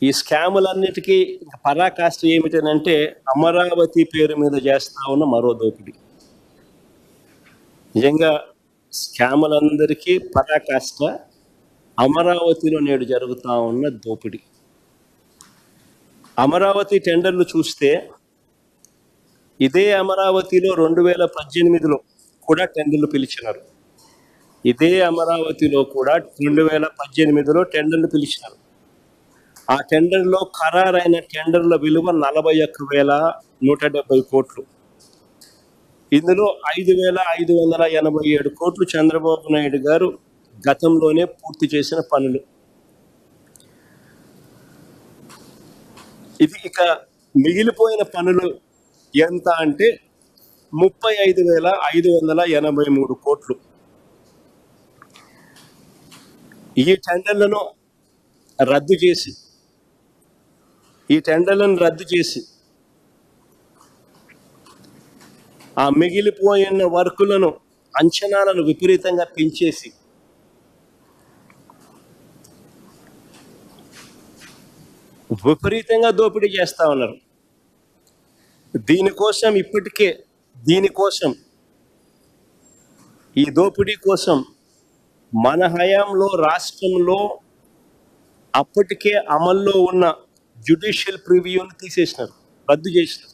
ఈ స్కాములన్నిటికీ పరాకాష్ట ఏమిటనంటే అమరావతి పేరు మీద చేస్తా ఉన్న మరో దోపిడీ. నిజంగా స్కాములందరికీ పరాకాష్ట అమరావతిలో నేడు జరుగుతూ ఉన్న దోపిడీ. అమరావతి టెండర్లు చూస్తే ఇదే అమరావతిలో 2018లో కూడా టెండర్లు పిలిచినారు. ఇదే అమరావతిలో కూడా 2018లో టెండర్లు పిలిచినారు. ఆ టెండర్లో ఖరారైన టెండర్ల విలువ 41,170 కోట్లు. ఇందులో 5,587 కోట్లు చంద్రబాబు నాయుడు గారు గతంలోనే పూర్తి చేసిన పనులు. ఇది ఇక మిగిలిపోయిన పనులు ఎంత అంటే 35,583 కోట్లు. ఈ టెండర్లను రద్దు చేసి ఆ మిగిలిపోయిన వర్కులను అంచనాలను విపరీతంగా పెంచేసి విపరీతంగా దోపిడీ చేస్తా ఉన్నారు. ఈ దోపిడీ కోసం మన హయాంలో రాష్ట్రంలో అప్పటికే అమల్లో ఉన్న జ్యుడిషియల్ ప్రివ్యూను తీసేసినారు, రద్దు చేసినారు.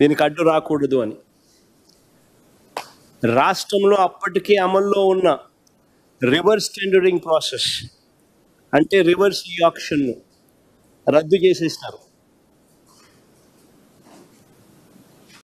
దీనికి అడ్డు రాకూడదు అని రాష్ట్రంలో అప్పటికే అమల్లో ఉన్న రివర్స్ టెండరింగ్ ప్రాసెస్ అంటే రివర్స్ ఆక్షన్ను రద్దు చేసేసినారు.